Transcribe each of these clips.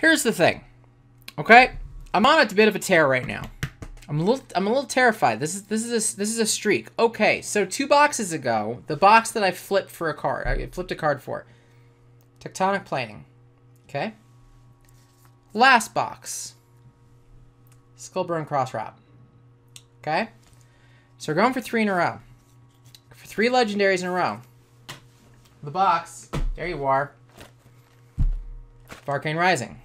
Here's the thing, okay? I'm on a bit of a tear right now. I'm a little terrified. This is a streak. Okay, so 2 boxes ago, the box that I flipped for a card, I flipped a card for, Tectonic Plating. Okay. Last box, Skullburn Cross Wrap. Okay. So we're going for 3 in a row. For 3 legendaries in a row. The box. There you are. Arcane Rising.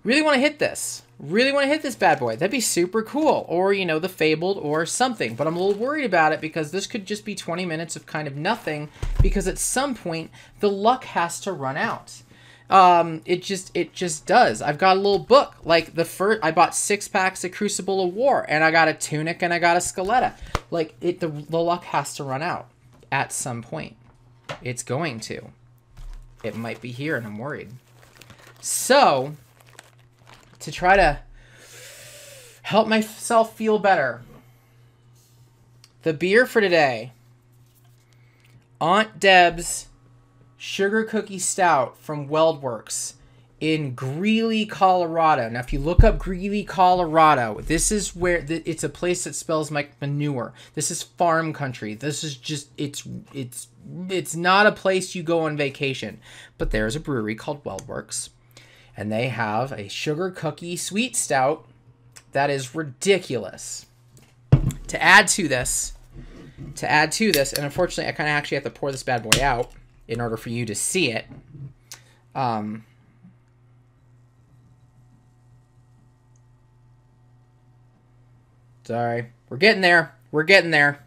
Really want to hit this. Really want to hit this bad boy. That'd be super cool. Or, you know, the Fabled or something. But I'm a little worried about it because this could just be 20 minutes of kind of nothing. Because at some point, the luck has to run out. It just does. I've got a little book. Like, I bought 6 packs of Crucible of War. And I got a Tunic and I got a Scaletta. Like, the luck has to run out. At some point. It's going to. It might be here and I'm worried. So, to try to help myself feel better, the beer for today, Aunt Deb's Sugar Cookie Stout from Weldwerks in Greeley, Colorado. Now, if you look up Greeley, Colorado, this is where it's a place that spells like manure. This is farm country. This is just, it's not a place you go on vacation. But there's a brewery called Weldwerks, and they have a sugar cookie sweet stout that is ridiculous. To add to this, and unfortunately, I kind of actually have to pour this bad boy out in order for you to see it. Sorry. We're getting there. We're getting there.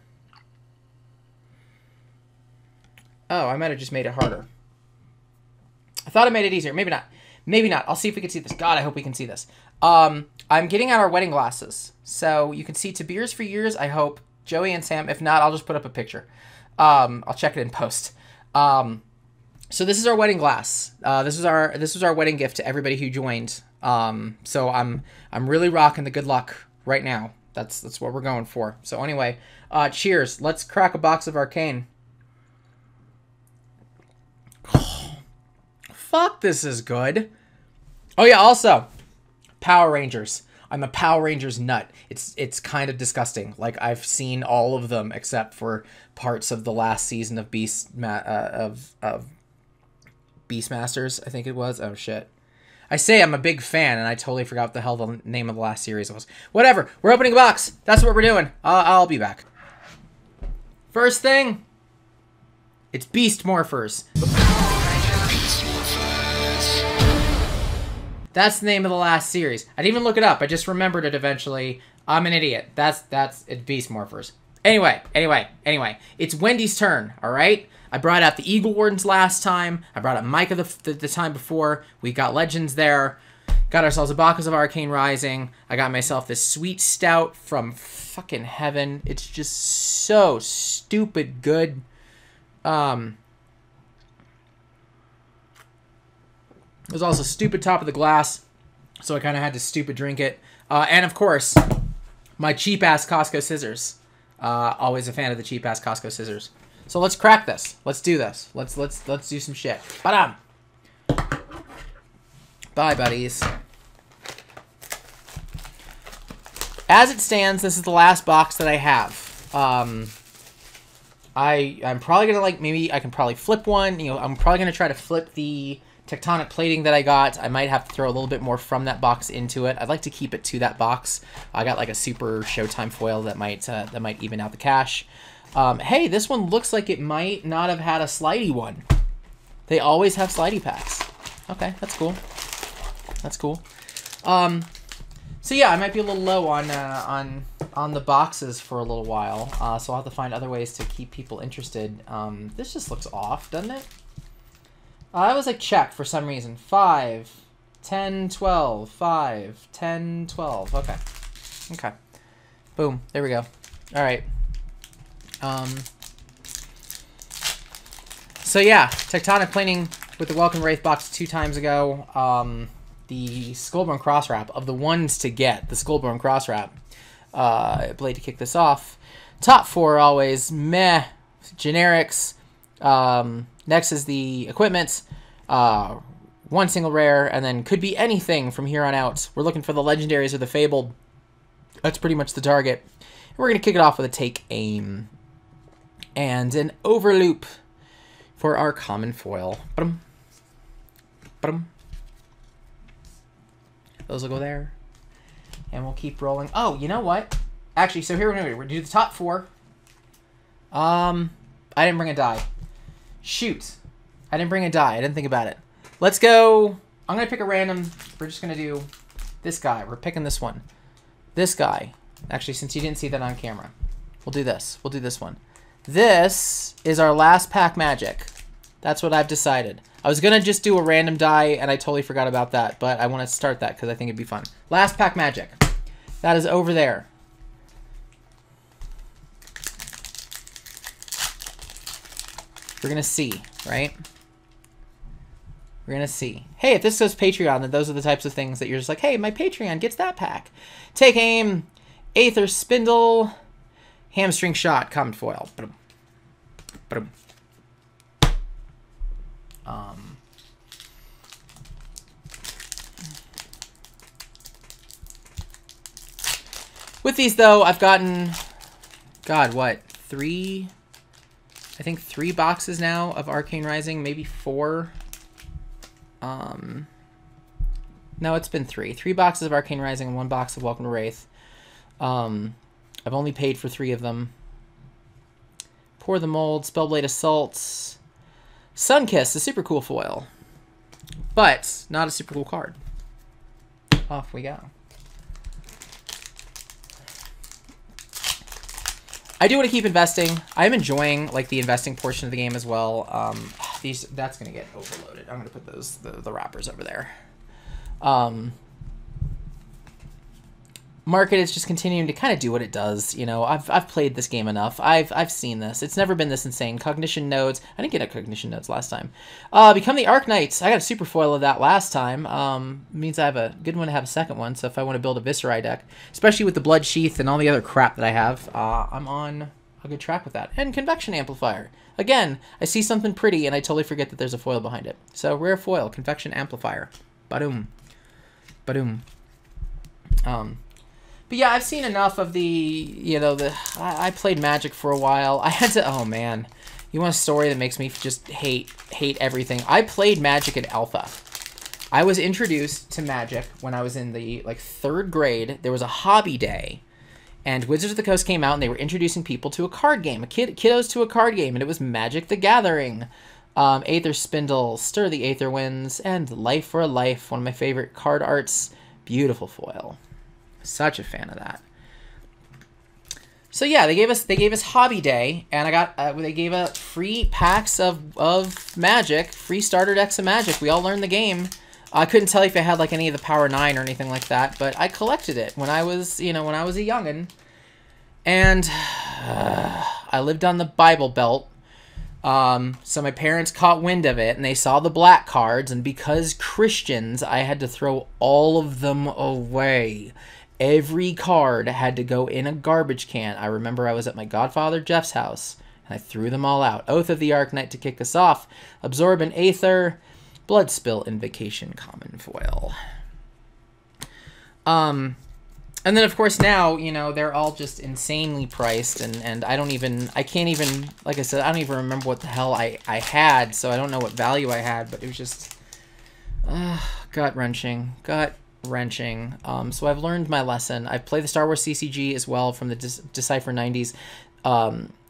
Oh, I might have just made it harder. I thought I made it easier. Maybe not. Maybe not. I'll see if we can see this. God, I hope we can see this. I'm getting out our wedding glasses. So you can see To Beers for Years, I hope. Joey and Sam. If not, I'll just put up a picture. I'll check it in post. So this is our wedding glass. This was our wedding gift to everybody who joined. So I'm really rocking the good luck right now. That's what we're going for. So anyway, cheers. Let's crack a box of Arcane. Oh, fuck, this is good. Oh yeah, also, Power Rangers. I'm a Power Rangers nut. It's kind of disgusting. Like, I've seen all of them except for parts of the last season of Beastmasters, I think it was. Oh shit. I say I'm a big fan, and I totally forgot what the hell the name of the last series was. Whatever. We're opening a box. That's what we're doing. I'll be back. First thing, it's Beast Morphers. That's the name of the last series. I didn't even look it up. I just remembered it eventually. I'm an idiot. It's Beast Morphers. Anyway. It's Wendy's turn, all right? I brought out the Eagle Wardens last time. I brought out Micah the time before. We got Legends there. Got ourselves a box of Arcane Rising. I got myself this Sweet Stout from fucking heaven. It's just so stupid good. There's also stupid top of the glass, so I kind of had to stupid drink it. And of course, my cheap-ass Costco scissors. Always a fan of the cheap-ass Costco scissors. So let's crack this. Let's do this. Let's do some shit. Ba-dum. Bye, buddies. As it stands, this is the last box that I have. I'm probably gonna, like, maybe I can probably flip one. You know, I'm probably gonna try to flip the Tectonic Plating that I got. I might have to throw a little bit more from that box into it. I'd like to keep it to that box. I got like a super Showtime foil that might even out the cash. Hey, this one looks like it might not have had a slidey one. They always have slidey packs. Okay, that's cool. That's cool. So yeah, I might be a little low on the boxes for a little while. So I'll have to find other ways to keep people interested. This just looks off, doesn't it? I was like check for some reason. 5, 10, 12, 5, 10, 12. Okay. Okay. Boom. There we go. All right. So yeah, Tectonic Plating with the Welcome Wraith box 2 times ago. The Skullburn Cross Wrap of the ones to get. The Skullburn Cross Wrap. Blade to kick this off. Top 4 always meh. Generics. Next is the equipment. one single rare, and then could be anything from here on out. We're looking for the legendaries or the fabled. That's pretty much the target. And we're going to kick it off with a take aim. And an overloop for our common foil. Ba-dum. Ba-dum. Those will go there. And we'll keep rolling. Oh, you know what? Actually, so here we're going to do the top 4. I didn't bring a die. Shoot. I didn't bring a die. I didn't think about it. Let's go. I'm going to pick a random. We're just going to do this guy. We're picking this one. This guy. Actually, since you didn't see that on camera, we'll do this. We'll do this one. This is our last pack magic. That's what I've decided. I was going to just do a random die, and I totally forgot about that, but I want to start that because I think it'd be fun. Last pack magic. That is over there. We're going to see, right? We're going to see. Hey, if this says Patreon, then those are the types of things that you're just like, hey, my Patreon gets that pack. Take aim, Aether Spindle, Hamstring Shot, common foil. Ba-dum. With these, though, I've gotten, God, what, 3? I think 3 boxes now of Arcane Rising, maybe 4. No, it's been 3. 3 boxes of Arcane Rising and 1 box of Welcome to Wraith. I've only paid for 3 of them. Pour the Mold, Spellblade Assaults, Sunkiss, a super cool foil, but not a super cool card. Off we go. I do want to keep investing. I'm enjoying like the investing portion of the game as well. That's gonna get overloaded. I'm gonna put those the wrappers over there. Market is just continuing to kind of do what it does. You know, I've played this game enough. I've seen this. It's never been this insane. Cognition nodes. I didn't get a cognition nodes last time. Become the Arc Knights. I got a super foil of that last time. Means I have a good one to have a second one. So if I want to build a Viscerai deck, especially with the Blood Sheath and all the other crap that I have, I'm on a good track with that. And Convection Amplifier. Again, I see something pretty and I totally forget that there's a foil behind it. So rare foil, Convection Amplifier. Badoom. Badoom. But yeah, I've seen enough of the, you know, I played Magic for a while. I had to, oh man, you want a story that makes me just hate everything. I played Magic at Alpha. I was introduced to Magic when I was in the, like, 3rd grade. There was a hobby day, and Wizards of the Coast came out, and they were introducing people to a card game, kiddos to a card game, and it was Magic the Gathering. Aether Spindle, Stir the Aether Winds, and Life for a Life, one of my favorite card arts. Beautiful foil. Such a fan of that. So yeah, they gave us hobby day, and I got they gave us free packs of Magic, free starter decks of Magic. We all learned the game. I couldn't tell you if I had like any of the Power 9 or anything like that, but I collected it when I was, you know, when I was a youngin'. And I lived on the Bible Belt. So my parents caught wind of it, and they saw the black cards, and because Christians, I had to throw all of them away. Every card had to go in a garbage can. I remember I was at my godfather Jeff's house, and I threw them all out. Oath of the Arc Knight to kick us off. Absorbent Aether. Blood Spill Invocation common foil. And then, of course, now, you know, they're all just insanely priced, and I can't even, like I said, I don't even remember what the hell I had, so I don't know what value I had, but it was just gut-wrenching. So I've learned my lesson. I've played the Star Wars CCG as well from the Decipher 90s,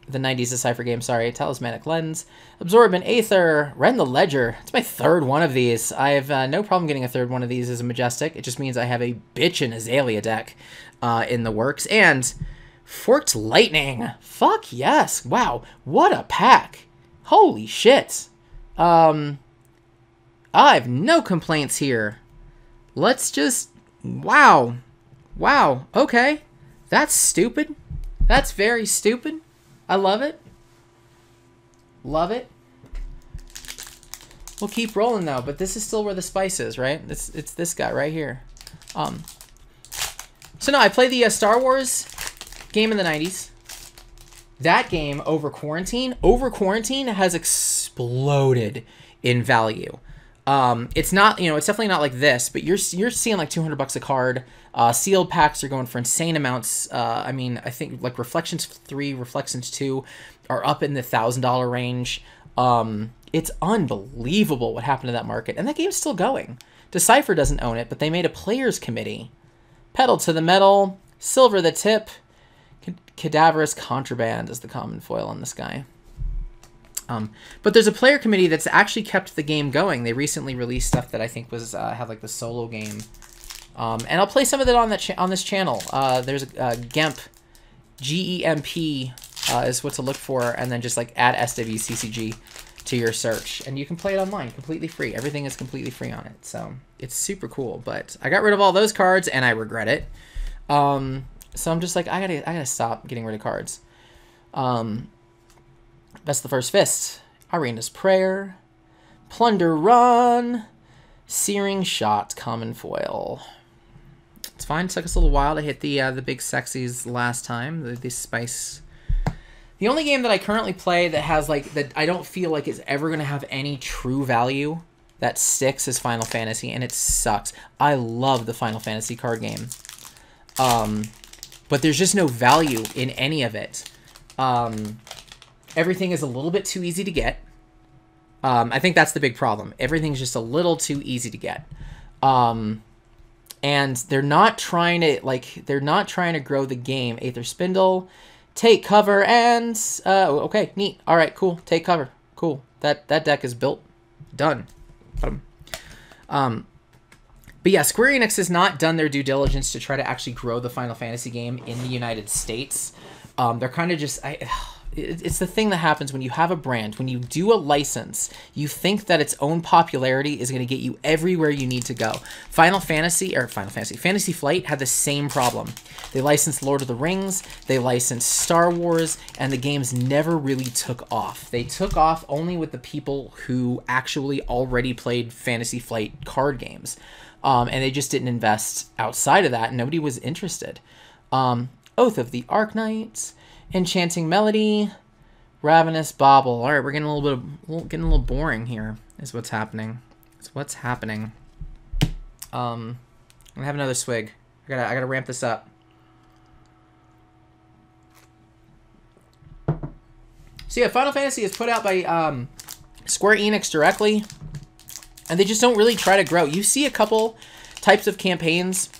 the 90s Decipher game, sorry, Talismanic Lens, Absorbent Aether, Ren the Ledger. It's my 3rd one of these. I have no problem getting a 3rd one of these as a Majestic. It just means I have a bitchin' Azalea deck in the works. And Forked Lightning. Fuck yes. Wow, what a pack. Holy shit. I have no complaints here. Let's just, wow, okay, that's stupid, that's very stupid, I love it, we'll keep rolling though, but this is still where the spice is, right? It's this guy right here. So no, I played the Star Wars game in the 90s, that game over quarantine has exploded in value. It's not, you know, it's definitely not like this, but you're seeing like $200 a card. Sealed packs are going for insane amounts. I mean, I think like Reflections 3, Reflections 2 are up in the $1,000 range. It's unbelievable what happened to that market, and that game's still going. Decipher doesn't own it, but they made a players committee. Pedal to the metal, silver the tip, cadaverous contraband is the common foil on this guy. But there's a player committee that's actually kept the game going. They recently released stuff that I think was had like the solo game, and I'll play some of it on that on this channel. There's a GEMP, GEMP is what to look for, and then just like add SWCCG to your search, and you can play it online completely free. Everything is completely free on it, so it's super cool. But I got rid of all those cards, and I regret it. So I'm just like, I gotta stop getting rid of cards. That's the First Fist, Arena's Prayer, Plunder Run, Searing Shot, common foil. It's fine. It took us a little while to hit the big sexies last time. The spice. The only game that I currently play that has like that I don't feel like is ever gonna have any true value that sticks is Final Fantasy, and it sucks. I love the Final Fantasy card game, but there's just no value in any of it. Everything is a little bit too easy to get. I think that's the big problem. Everything's just a little too easy to get. And they're not trying to grow the game. Aether Spindle, take cover, and okay, neat. All right, cool. Take cover. Cool. That deck is built. Done. But yeah, Square Enix has not done their due diligence to try to actually grow the Final Fantasy game in the United States. They're kind of just it's the thing that happens when you have a brand. When you do a license, you think that its own popularity is going to get you everywhere you need to go. Fantasy Flight had the same problem. They licensed Lord of the Rings, they licensed Star Wars, and the games never really took off. They took off only with the people who actually already played Fantasy Flight card games. And they just didn't invest outside of that, and nobody was interested. Oath of the Arknights, Enchanting Melody, Ravenous Bauble. All right, we're getting a little boring here. Is what's happening. It's what's happening. I'm gonna have another swig. I gotta ramp this up. So yeah, Final Fantasy is put out by Square Enix directly, and they just don't really try to grow. You see a couple types of campaigns.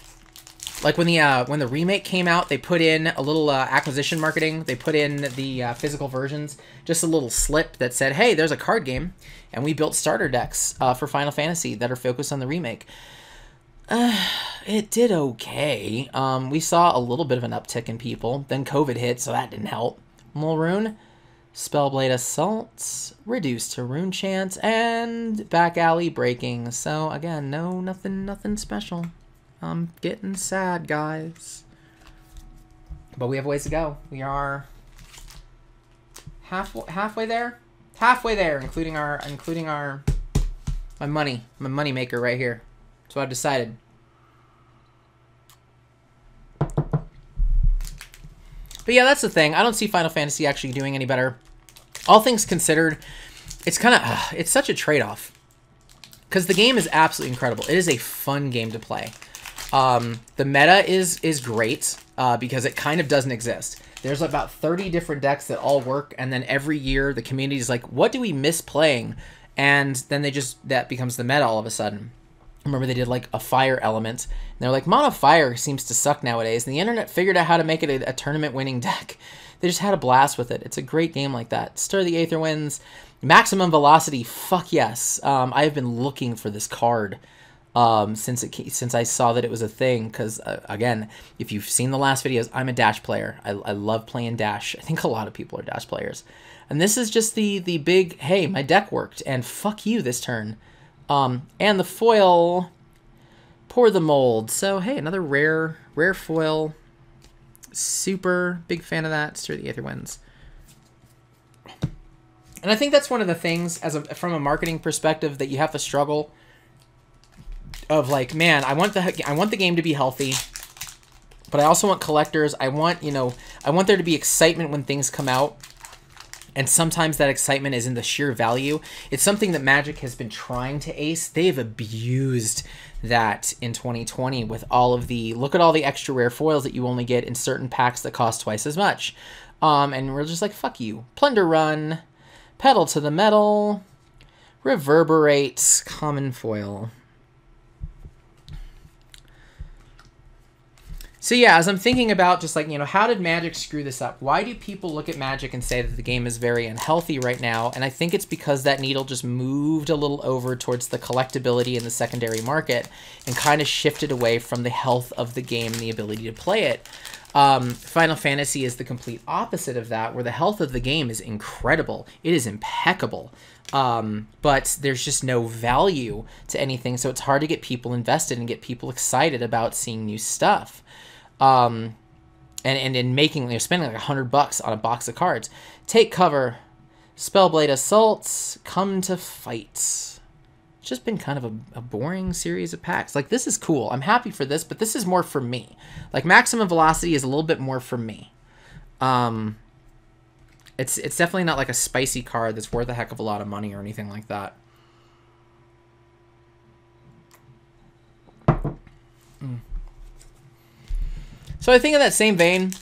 Like when the remake came out, they put in a little acquisition marketing. They put in the physical versions, just a little slip that said, hey, there's a card game, and we built starter decks for Final Fantasy that are focused on the remake. It did okay. We saw a little bit of an uptick in people. Then COVID hit, so that didn't help. Mulrune, Spellblade Assault, Reduced to Rune Chant, and Back Alley Breaking. So again, nothing special. I'm getting sad, guys. But we have ways to go. We are halfway there. Halfway there, including my money maker right here. That's what I've decided. But yeah, that's the thing. I don't see Final Fantasy actually doing any better. All things considered, it's kind of it's such a trade-off. Because the game is absolutely incredible. It is a fun game to play. The meta is great because it kind of doesn't exist. There's about 30 different decks that all work, and then every year the community is like, what do we miss playing? And then that becomes the meta all of a sudden. Remember they did like a fire element, and they're like, mono fire seems to suck nowadays, and the internet figured out how to make it a tournament winning deck. They just had a blast with it. It's a great game like that. Stir the Aether Winds, Maximum Velocity, fuck yes. I have been looking for this card since I saw that it was a thing, because again, if you've seen the last videos, I'm a Dash player. I love playing Dash. I think a lot of people are Dash players, and this is just the big, hey, my deck worked, and fuck you this turn. And the foil, Pour the Mold. So hey, another rare foil. Super big fan of that. Stir the Aether Winds. And I think that's one of the things from a marketing perspective that you have to struggle. Of like, man, I want the game to be healthy, but I also want collectors. I want there to be excitement when things come out. And sometimes that excitement is in the sheer value. It's something that Magic has been trying to ace. They've abused that in 2020 with all of the, look at all the extra rare foils that you only get in certain packs that cost twice as much. And we're just like, fuck you. Plunder Run, Pedal to the Metal, Reverberate, common foil. So yeah, as I'm thinking about just like, you know, how did Magic screw this up? Why do people look at Magic and say that the game is very unhealthy right now? And I think it's because that needle just moved a little over towards the collectability in the secondary market and kind of shifted away from the health of the game and the ability to play it. Final Fantasy is the complete opposite of that, where the health of the game is incredible. It is impeccable. But there's just no value to anything, so it's hard to get people invested and get people excited about seeing new stuff. And in making, you know, spending like $100 on a box of cards. Take Cover, Spellblade Assaults, Come to Fight. It's just been kind of a boring series of packs. Like, this is cool. I'm happy for this, but this is more for me. Like, Maximum Velocity is a little bit more for me. It's definitely not like a spicy card that's worth a heck of a lot of money or anything like that. So I think in that same vein,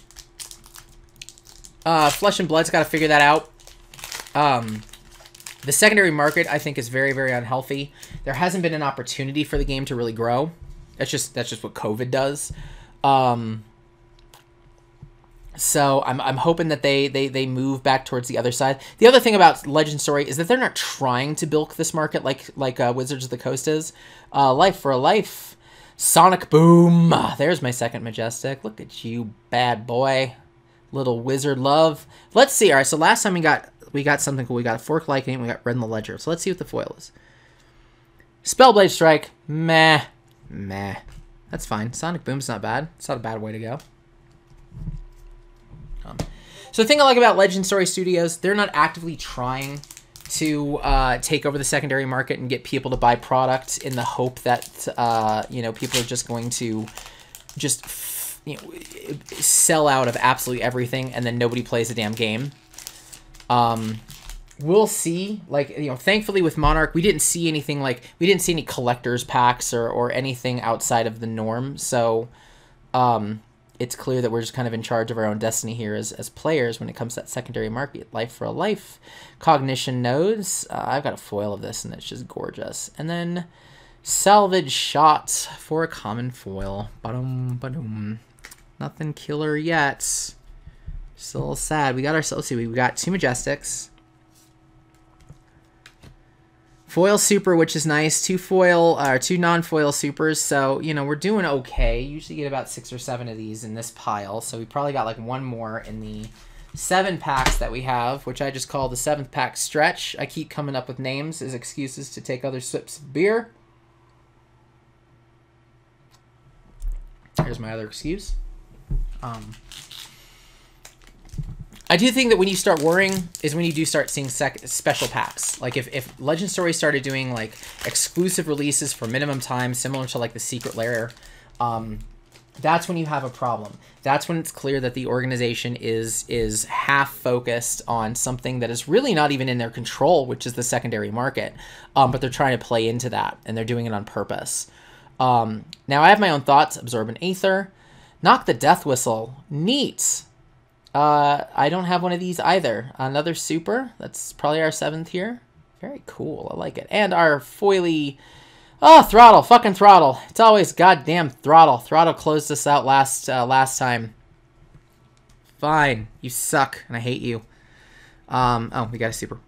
Flesh and Blood's got to figure that out. The secondary market, I think, is very, very unhealthy. There hasn't been an opportunity for the game to really grow. That's just what COVID does. So I'm hoping that they move back towards the other side. The other thing about Legend Story is that they're not trying to bilk this market like Wizards of the Coast is. Life for a Life. Sonic Boom. There's my second Majestic. Look at you, bad boy. Little wizard love. Let's see. All right, so last time we got something cool. We got Fork Lightning. We got Red in the Ledger. So let's see what the foil is. Spellblade Strike. Meh. Meh. That's fine. Sonic Boom's not bad. It's not a bad way to go. So the thing I like about Legend Story Studios, they're not actively trying to take over the secondary market and get people to buy product in the hope that you know, people are just going to just sell out of absolutely everything and then nobody plays the damn game. We'll see. Like, you know, thankfully with Monarch we didn't see anything, like we didn't see any collectors packs or anything outside of the norm. So it's clear that we're just kind of in charge of our own destiny here as players when it comes to that secondary market. Life for a Life, Cognition Nodes. I've got a foil of this, and it's just gorgeous. And then Salvage Shot for a common foil. Ba-dum, ba-dum. Nothing killer yet. Still a little sad. We got ourselves, let's see, we got two Majestics. Foil super, which is nice. Two non-foil supers. So, you know, we're doing okay. Usually get about 6 or 7 of these in this pile. So we probably got like one more in the 7 packs that we have, which I just call the 7th pack stretch. I keep coming up with names as excuses to take other sips of beer. Here's my other excuse. I do think that when you start worrying is when you do start seeing special packs. Like if Legend Story started doing like exclusive releases for minimum time, similar to like the Secret Lair, that's when you have a problem. That's when it's clear that the organization is half focused on something that is really not even in their control, which is the secondary market. But they're trying to play into that, and they're doing it on purpose. Now I have my own thoughts. Absorbent Aether, Knock the Death Whistle, neat. I don't have one of these either. Another super. That's probably our 7th here. Very cool. I like it. And our foily... Oh, Throttle. Fucking Throttle. It's always goddamn Throttle. Throttle closed us out last time. Fine. You suck, and I hate you. Oh, we got a super.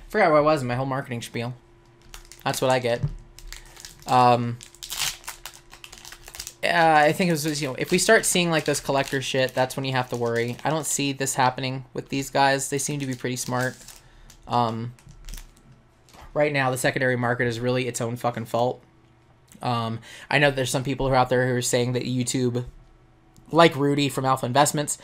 Forgot where I was in my whole marketing spiel. That's what I get. I think it was, you know, if we start seeing like this collector shit, that's when you have to worry. I don't see this happening with these guys. They seem to be pretty smart. Right now, the secondary market is really its own fucking fault. I know there's some people who are out there who are saying that YouTube, like Rudy from Alpha Investments,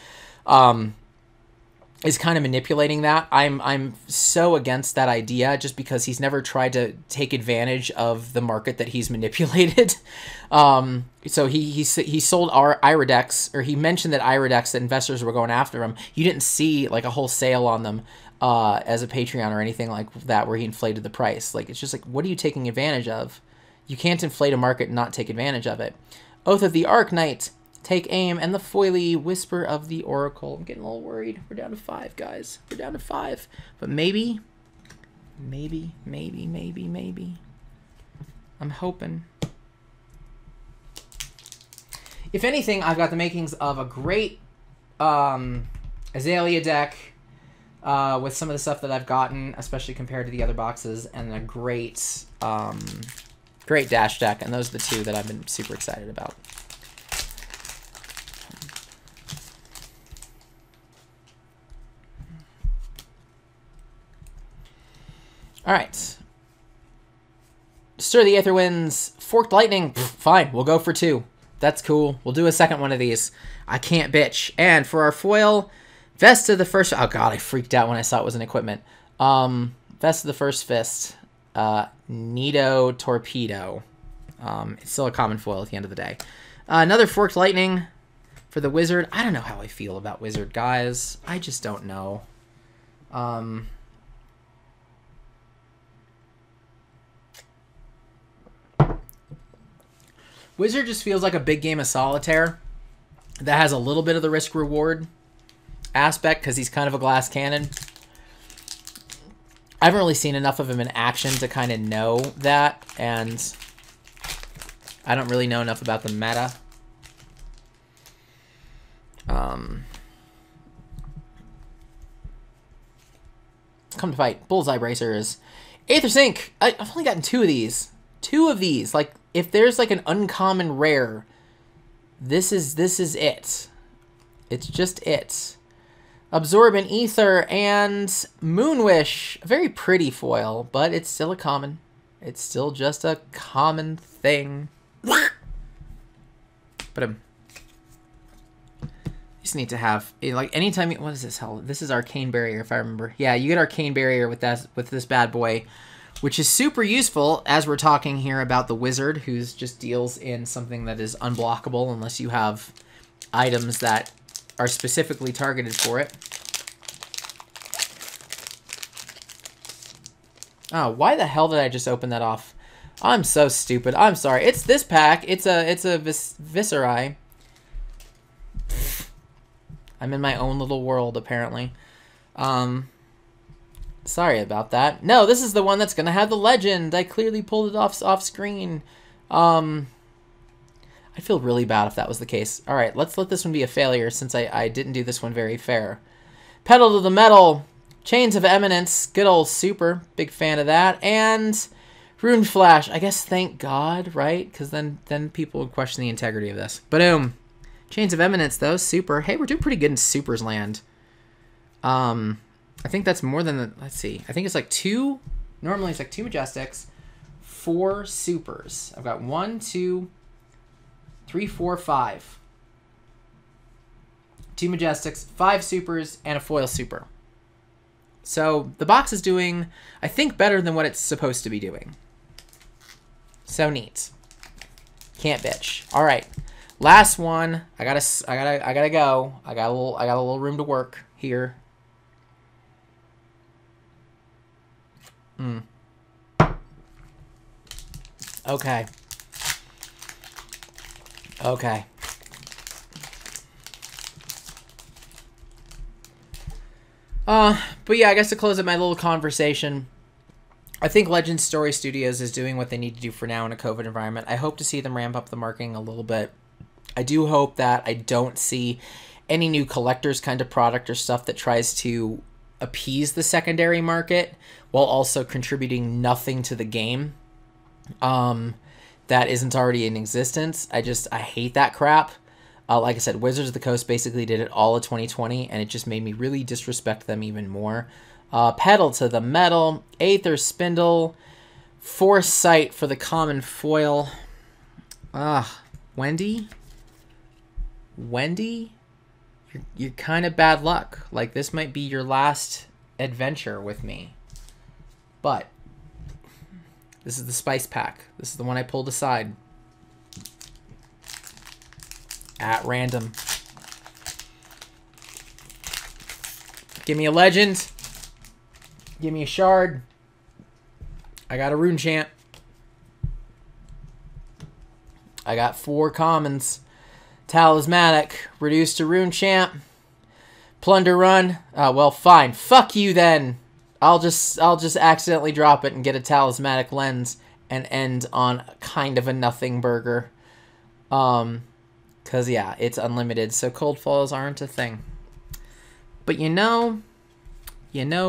is kind of manipulating that. I'm so against that idea just because he's never tried to take advantage of the market that he's manipulated. So he sold our Iridex, or he mentioned that Iridex, that investors were going after him. You didn't see like a whole sale on them as a Patreon or anything like that where he inflated the price. Like, it's just like, what are you taking advantage of? You can't inflate a market and not take advantage of it. Oath of the Arc Knight, take aim, and the foily Whisper of the Oracle. I'm getting a little worried. We're down to 5, guys. We're down to 5. But maybe. I'm hoping. If anything, I've got the makings of a great Azalea deck with some of the stuff that I've gotten, especially compared to the other boxes, and a great, great Dash deck. And those are the 2 that I've been super excited about. All right. Stir the Aether Winds. Forked Lightning. Fine, we'll go for 2. That's cool. We'll do a second one of these. I can't bitch. And for our foil, Vest of the First... Oh, God, I freaked out when I saw it was an equipment. Vest of the First Fist. Nito Torpedo. It's still a common foil at the end of the day. Another Forked Lightning for the Wizard. I don't know how I feel about Wizard, guys. I just don't know. Wizard just feels like a big game of solitaire that has a little bit of the risk-reward aspect because he's kind of a glass cannon. I haven't really seen enough of him in action to kind of know that, and I don't really know enough about the meta. Come to fight. Bullseye Bracers. Aether Sink. I've only gotten 2 of these. 2 of these. Like, if there's like an uncommon rare, this is it. It's just it. Absorbent Ether and Moonwish. A very pretty foil, but it's still a common. It's still just a common thing. But you just need to have, like, anytime you, what is this? Hell, this is Arcane Barrier, if I remember. Yeah, you get Arcane Barrier with this bad boy, which is super useful as we're talking here about the Wizard, who's just deals in something that is unblockable unless you have items that are specifically targeted for it. Oh, why the hell did I just open that off? I'm so stupid. I'm sorry. It's this pack. It's a Visceri. I'm in my own little world, apparently. Sorry about that. No, this is the one that's going to have the legend. I clearly pulled it off screen. I'd feel really bad if that was the case. All right, let's let this one be a failure since I didn't do this one very fair. Pedal to the Metal. Chains of Eminence. Good old super. Big fan of that. And Rune Flash. I guess thank God, right? Because then people would question the integrity of this. Boom. Chains of Eminence, though. Super. Hey, we're doing pretty good in Super's land. I think that's more than the, let's see. I think it's like 2, normally it's like 2 Majestics, 4 Supers. I've got 1, 2, 3, 4, 5. 2 Majestics, 5 Supers, and a foil Super. So the box is doing, I think, better than what it's supposed to be doing. So neat. Can't bitch. All right, last one. I gotta go. I got a little room to work here. Okay. Okay. But yeah, I guess to close up my little conversation, I think Legends Story Studios is doing what they need to do for now in a COVID environment. I hope to see them ramp up the marketing a little bit. I do hope that I don't see any new collectors kind of product or stuff that tries to appease the secondary market while also contributing nothing to the game that isn't already in existence. I hate that crap. Like I said, Wizards of the Coast basically did it all of 2020, and it just made me really disrespect them even more. Pedal to the Metal, Aether Spindle, Foresight for the common foil. Wendy? you're kind of bad luck. Like, this might be your last adventure with me. But this is the spice pack. This is the one I pulled aside at random. Give me a legend. Give me a shard. I got a rune chant. I got 4 commons. Talismanic. Reduced to rune chant. Plunder run. Well, fine. Fuck you then. I'll just accidentally drop it and get a talismanic lens and end on kind of a nothing burger. Cause yeah, it's unlimited, so cold foils aren't a thing. But you know,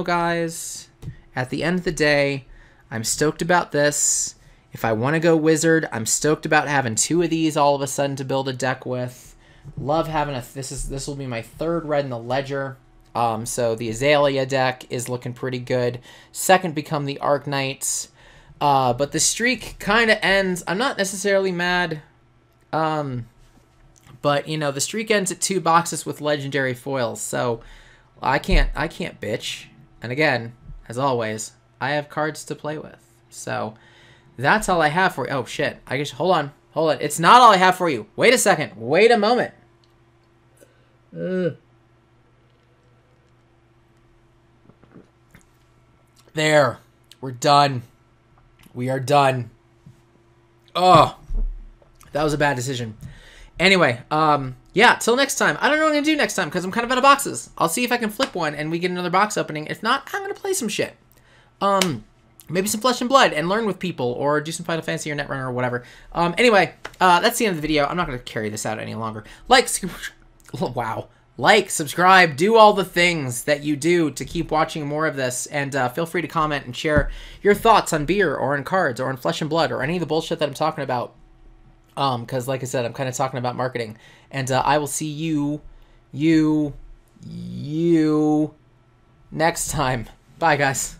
guys, at the end of the day, I'm stoked about this. If I want to go wizard, I'm stoked about having 2 of these all of a sudden to build a deck with. Love having this will be my 3rd red in the ledger. So the Azalea deck is looking pretty good. 2nd become the Arc Knights. But the streak kind of ends. I'm not necessarily mad. But you know, the streak ends at 2 boxes with legendary foils. So I can't bitch. And again, as always, I have cards to play with. So that's all I have for you. Oh shit. I guess hold on. It's not all I have for you. Wait a second. Wait a moment. There. We're done. We are done. Oh. That was a bad decision. Anyway, yeah, till next time. I don't know what I'm going to do next time because I'm kind of out of boxes. I'll see if I can flip one and we get another box opening. If not, I'm going to play some shit. Maybe some Flesh and Blood and learn with people or do some Final Fantasy or Netrunner or whatever. Anyway, that's the end of the video. I'm not going to carry this out any longer. Wow. Like, subscribe, do all the things that you do to keep watching more of this. And feel free to comment and share your thoughts on beer or on cards or on Flesh and Blood or any of the bullshit that I'm talking about. Because like I said, I'm kind of talking about marketing. And I will see you next time. Bye, guys.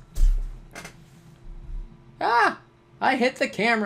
Ah! I hit the camera.